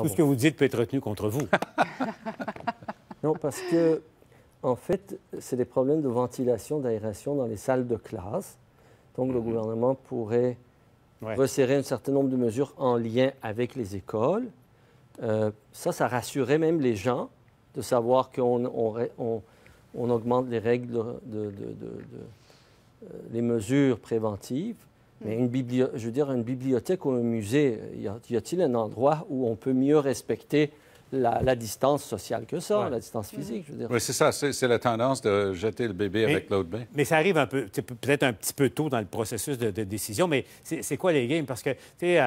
Tout ce que vous dites peut être retenu contre vous. Non, parce que, en fait, c'est des problèmes de ventilation, d'aération dans les salles de classe. Donc, le gouvernement pourrait resserrer un certain nombre de mesures en lien avec les écoles. Ça rassurait même les gens de savoir qu'on augmente les règles, les mesures préventives. Mais une bibliothèque ou un musée, y a-t-il un endroit où on peut mieux respecter la distance sociale que ça, la distance physique, je veux dire? Oui, c'est ça. C'est la tendance de jeter le bébé avec l'autre bain. Mais ça arrive un peu, peut-être un petit peu tôt dans le processus de décision, mais c'est quoi les games? Parce que, tu sais,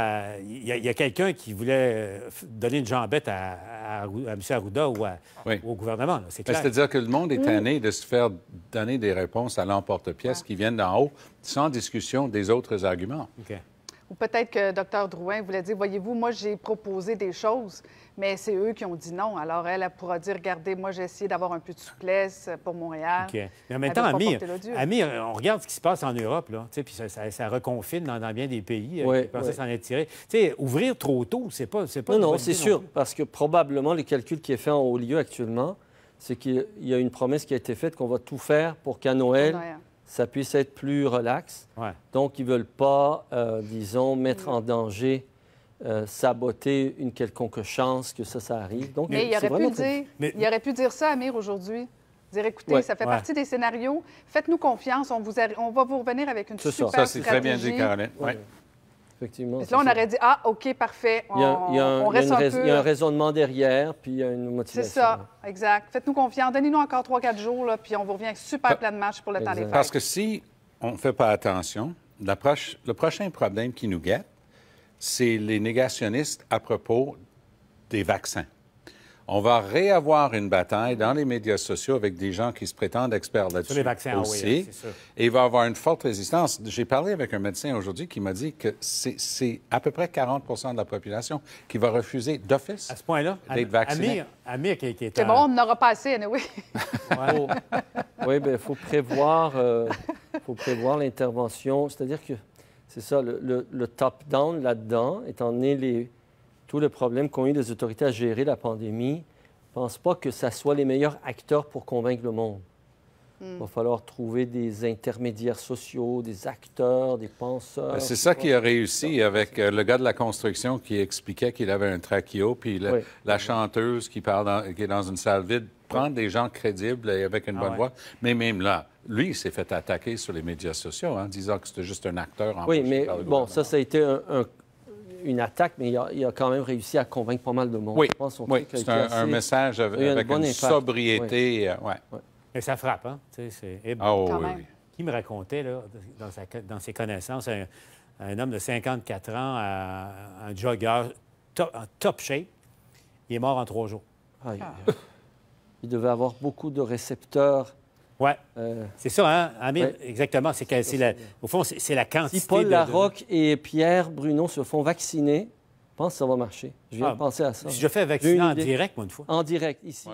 il y a quelqu'un qui voulait donner une jambette à M. Arruda ou au gouvernement, c'est clair. C'est-à-dire que le monde est tanné de se faire donner des réponses à l'emporte-pièce qui viennent d'en haut, sans discussion des autres arguments. OK. Ou peut-être que Dr Drouin voulait dire, voyez-vous, moi, j'ai proposé des choses, mais c'est eux qui ont dit non. Alors, elle pourra dire, regardez, moi, j'ai essayé d'avoir un peu de souplesse pour Montréal. OK. Mais en même temps, Amir, on regarde ce qui se passe en Europe, là, puis ça reconfine dans bien des pays qui pensaient s'en être tirés. Tu sais, ouvrir trop tôt, c'est pas Non, c'est sûr, parce que probablement, le calcul qui est fait en haut lieu actuellement, c'est qu'il y a une promesse qui a été faite qu'on va tout faire pour qu'à Noël, ça puisse être plus relax. Donc, ils ne veulent pas, disons, mettre en danger, saboter une quelconque chance que ça arrive. Donc, mais il aurait pu dire ça, Amir, aujourd'hui. Dire, écoutez, ça fait partie des scénarios. Faites-nous confiance, on va vous revenir avec une super stratégie. Ça, c'est très bien dit, Caroline. Effectivement. Là, on aurait dit, ah, OK, parfait, on reste un peu... Il y a un raisonnement derrière, puis il y a une motivation. C'est ça, exact. Faites-nous confiance. Donnez-nous encore 3-4 jours, là, puis on vous revient avec super plein de matchs pour le temps des fêtes. Parce que si on ne fait pas attention, le prochain problème qui nous guette, c'est les négationnistes à propos des vaccins. On va réavoir une bataille dans les médias sociaux avec des gens qui se prétendent experts là-dessus. Sur les vaccins, aussi. C'est sûr. Et il va y avoir une forte résistance. J'ai parlé avec un médecin aujourd'hui qui m'a dit que c'est à peu près 40 de la population qui va refuser d'office d'être vacciné. Amir qui est... C'est bon, on n'aura pas assez, anyway. Oui, bien, il faut prévoir l'intervention. C'est-à-dire que c'est ça, le top-down là-dedans, étant donné tous les problèmes qu'ont eu les autorités à gérer la pandémie, je ne pense pas que ça soit les meilleurs acteurs pour convaincre le monde. Il va falloir trouver des intermédiaires sociaux, des acteurs, des penseurs. C'est ça qui a réussi avec le gars de la construction qui expliquait qu'il avait un trachéo, puis la chanteuse qui est dans une salle vide, prendre des gens crédibles et avec une bonne voix. Mais même là, lui, il s'est fait attaquer sur les médias sociaux, disant que c'était juste un acteur. Oui, mais bon, ça a été une attaque, mais il a quand même réussi à convaitre pas mal de monde. Oui, c'est un message avec une sobriété. Mais ça frappe, hein? Qui me racontait, là, dans ses connaissances, un homme de 54 ans, un jogger en top shape, il est mort en 3 jours. Il devait avoir beaucoup de récepteurs. Oui, c'est ça, hein, Amir? Exactement. Au fond, c'est la quantité. Si Paul Larocque et Pierre Bruno se font vacciner, je pense que ça va marcher. Je viens de penser à ça. Je fais vacciner en direct, moi, une fois. En direct, ici.